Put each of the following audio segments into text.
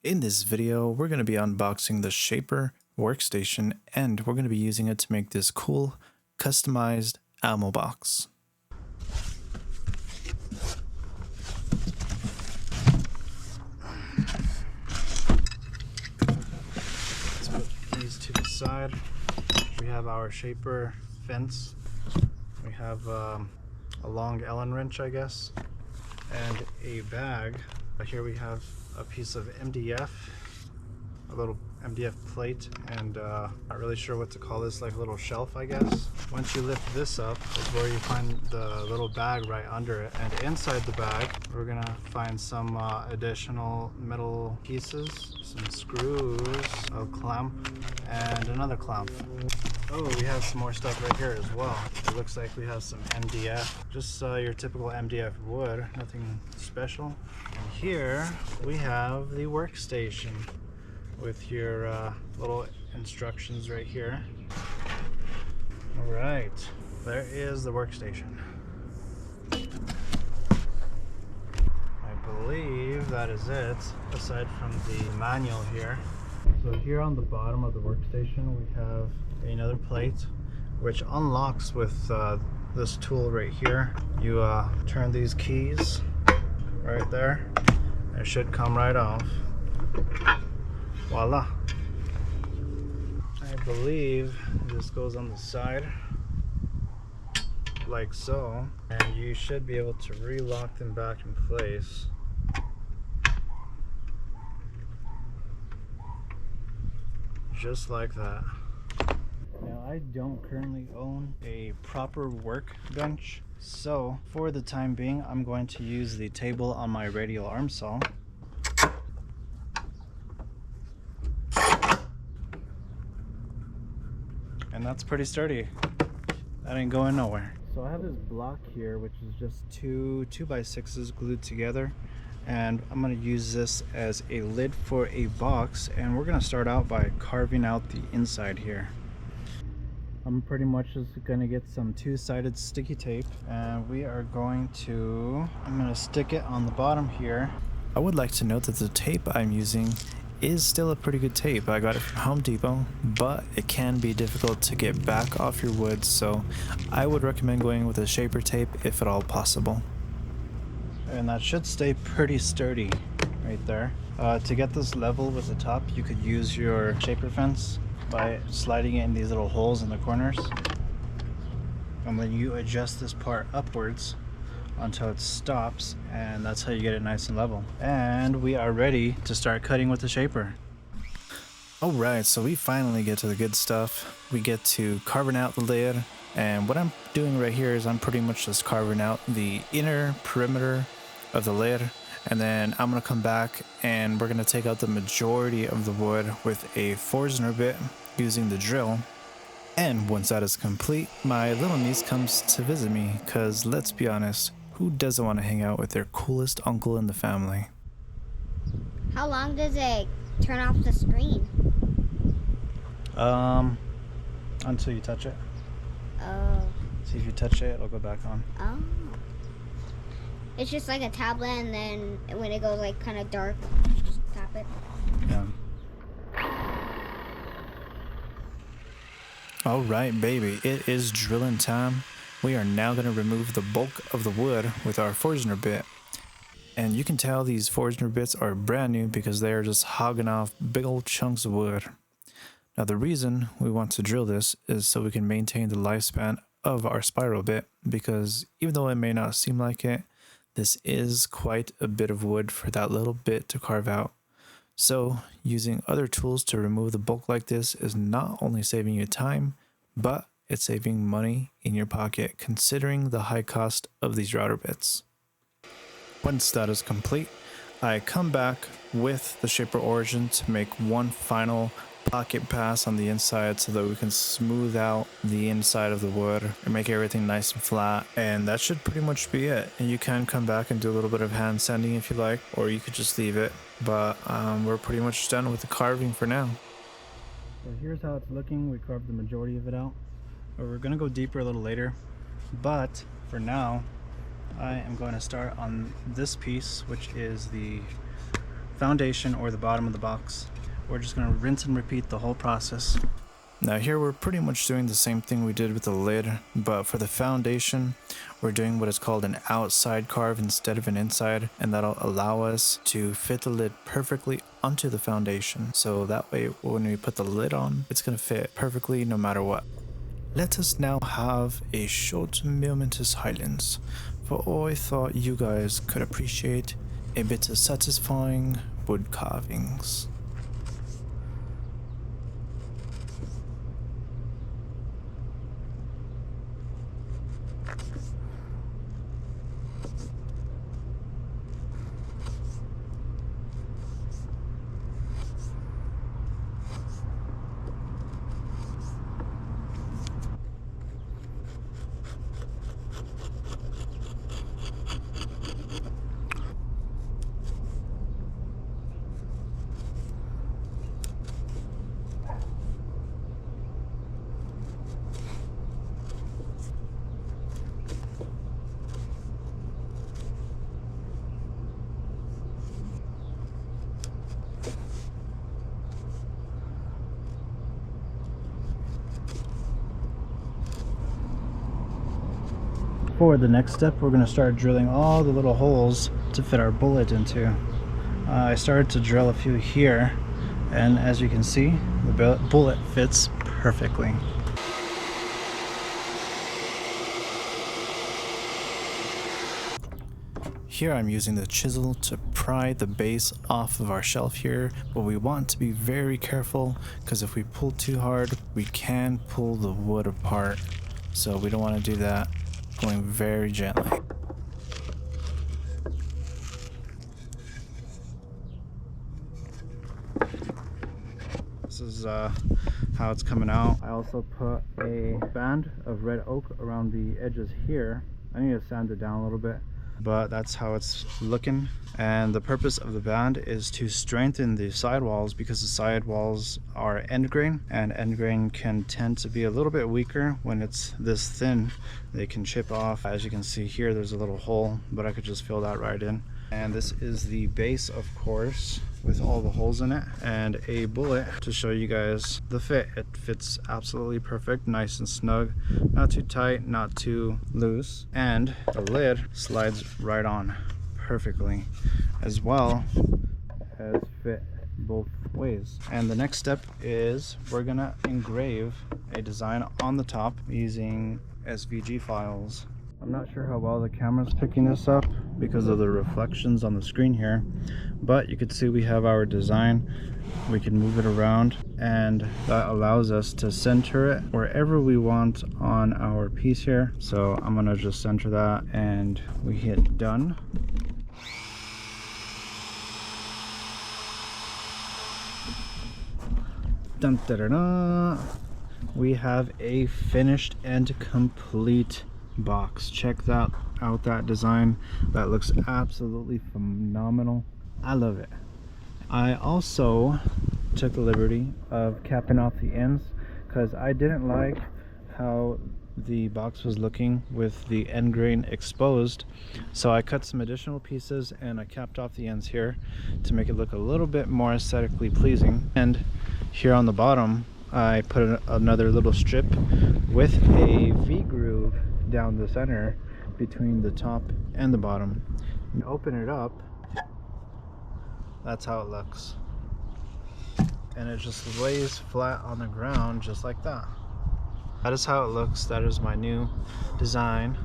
In this video, we're going to be unboxing the Shaper Workstation, and we're going to be using it to make this cool, customized ammo box. Let's put these to the side. We have our Shaper fence. We have a long Allen wrench, I guess, and a bag. Here we have a piece of MDF, a little MDF plate, and not really sure what to call this, like a little shelf, I guess. Once you lift this up is where you find the little bag right under it, and inside the bag we're gonna find some additional metal pieces, some screws, a clamp, and another clamp. Oh, we have some more stuff right here as well. It looks like we have some MDF, just your typical MDF wood, nothing special. And here we have the workstation with your little instructions right here. All right, there is the workstation. I believe that is it, aside from the manual here. So here on the bottom of the workstation we have another plate which unlocks with this tool right here. You turn these keys right there, it should come right off. Voila. I believe this goes on the side like so, and you should be able to re-lock them back in place. Just like that. Now, I don't currently own a proper workbench, so for the time being I'm going to use the table on my radial arm saw. And that's pretty sturdy. That ain't going nowhere. So I have this block here which is just two 2x6s glued together, and I'm going to use this as a lid for a box, and we're going to start out by carving out the inside here. I'm pretty much just going to get some two-sided sticky tape, and I'm going to stick it on the bottom here. I would like to note that the tape I'm using is still a pretty good tape. I got it from Home Depot, but it can be difficult to get back off your wood, so I would recommend going with a Shaper tape if at all possible. And that should stay pretty sturdy right there. To get this level with the top, you could use your Shaper fence by sliding it in these little holes in the corners, and then you adjust this part upwards until it stops, and that's how you get it nice and level. And we are ready to start cutting with the Shaper. Alright, so we finally get to the good stuff. We get to carving out the lid, and what I'm doing right here is I'm pretty much just carving out the inner perimeter of the lid, and then I'm going to come back and we're going to take out the majority of the wood with a Forstner bit using the drill. And once that is complete, my little niece comes to visit me, because let's be honest, who doesn't want to hang out with their coolest uncle in the family? How long does it turn off the screen? Until you touch it. Oh. See, if you touch it, it'll go back on. Oh. It's just like a tablet, and then when it goes like kind of dark, just tap it. Yeah. Alright, baby, it is drilling time. We are now going to remove the bulk of the wood with our Forstner bit. And you can tell these Forstner bits are brand new because they are just hogging off big old chunks of wood. Now, the reason we want to drill this is so we can maintain the lifespan of our spiral bit, because even though it may not seem like it, this is quite a bit of wood for that little bit to carve out. So using other tools to remove the bulk like this is not only saving you time, but it's saving money in your pocket, considering the high cost of these router bits. Once that is complete, I come back with the Shaper Origin to make one final pocket pass on the inside so that we can smooth out the inside of the wood and make everything nice and flat, and that should pretty much be it. And you can come back and do a little bit of hand sanding if you like, or you could just leave it, but we're pretty much done with the carving for now. So here's how it's looking. We carved the majority of it out. We're gonna go deeper a little later, but for now I am going to start on this piece, which is the foundation or the bottom of the box. We're just gonna rinse and repeat the whole process. Now here we're pretty much doing the same thing we did with the lid, but for the foundation, we're doing what is called an outside carve instead of an inside, and that'll allow us to fit the lid perfectly onto the foundation. So that way when we put the lid on, it's gonna fit perfectly no matter what. Let us now have a short momentous silence, for I thought you guys could appreciate a bit of satisfying wood carvings. For the next step, we're going to start drilling all the little holes to fit our bullet into. I started to drill a few here, and as you can see, the bullet fits perfectly. Here I'm using the chisel to pry the base off of our shelf here, but we want to be very careful because if we pull too hard, we can pull the wood apart. So we don't want to do that. Going very gently. This is how it's coming out. I also put a band of red oak around the edges here. I need to sand it down a little bit, but that's how it's looking. And the purpose of the band is to strengthen the sidewalls because the sidewalls are end grain, and end grain can tend to be a little bit weaker when it's this thin. They can chip off. As you can see here, there's a little hole, but I could just fill that right in. And this is the base, of course, with all the holes in it, and a bullet to show you guys the fit. It fits absolutely perfect, nice and snug, not too tight, not too loose, and the lid slides right on perfectly, as well as fit both ways. And the next step is we're gonna engrave a design on the top using SVG files. I'm not sure how well the camera's picking this up because of the reflections on the screen here, but you can see we have our design. We can move it around, and that allows us to center it wherever we want on our piece here. So I'm gonna just center that, and we hit done. Dun, da, da, da. We have a finished and complete box. Check that out, that design. That looks absolutely phenomenal. I love it. I also took the liberty of capping off the ends because I didn't like how the box was looking with the end grain exposed, so I cut some additional pieces and I capped off the ends here to make it look a little bit more aesthetically pleasing. And here on the bottom I put another little strip with a V-groove down the center between the top and the bottom. And open it up, that's how it looks, and it just lays flat on the ground just like that. That is how it looks. That is my new design.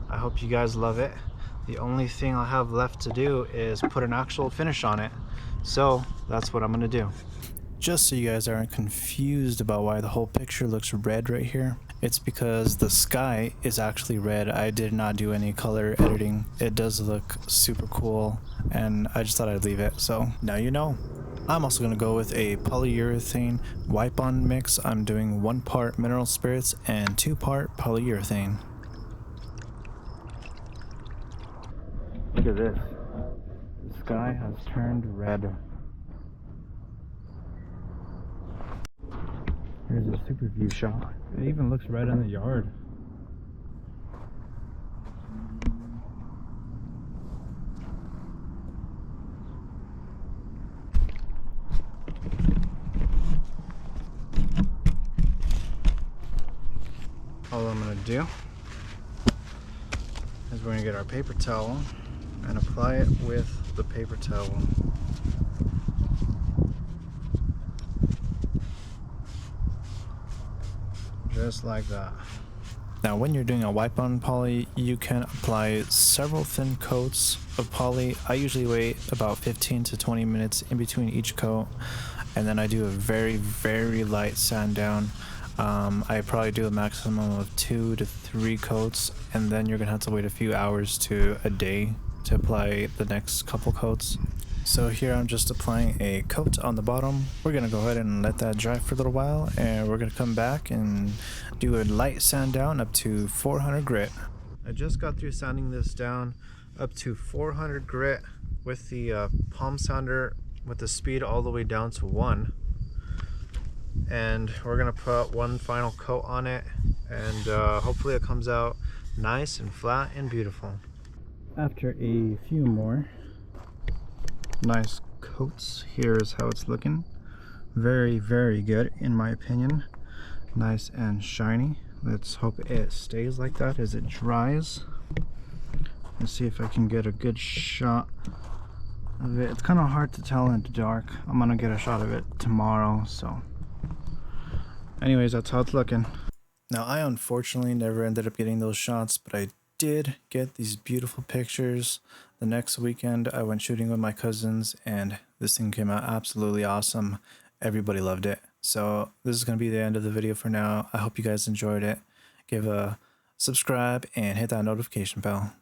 I hope you guys love it. The only thing I have left to do is put an actual finish on it, so that's what I'm gonna do. Just so you guys aren't confused about why the whole picture looks red right here, it's because the sky is actually red. I did not do any color editing. It does look super cool, and I just thought I'd leave it, so now you know. I'm also going to go with a polyurethane wipe-on mix. I'm doing 1 part mineral spirits and 2 part polyurethane. Look at this. The sky has turned red. Here's a super view shot. It even looks red in the yard. do is we're going to get our paper towel and apply it with the paper towel. Just like that. Now when you're doing a wipe on poly, you can apply several thin coats of poly. I usually wait about 15 to 20 minutes in between each coat, and then I do a very light sand down. I probably do a maximum of 2 to 3 coats, and then you're gonna have to wait a few hours to a day to apply the next couple coats. So here I'm just applying a coat on the bottom. We're gonna go ahead and let that dry for a little while, and we're gonna come back and do a light sand down up to 400 grit. I just got through sanding this down up to 400 grit with the palm sander with the speed all the way down to 1. And we're gonna put one final coat on it, and hopefully it comes out nice and flat and beautiful. After a few more nice coats, here's how it's looking. Very good in my opinion. Nice and shiny. Let's hope it stays like that as it dries. Let's see if I can get a good shot of it. It's kind of hard to tell in the dark. I'm gonna get a shot of it tomorrow, so anyways, that's how it's looking. Now I unfortunately never ended up getting those shots, but I did get these beautiful pictures. The next weekend I went shooting with my cousins, and this thing came out absolutely awesome. Everybody loved it. So this is going to be the end of the video for now. I hope you guys enjoyed it. Give a subscribe and hit that notification bell.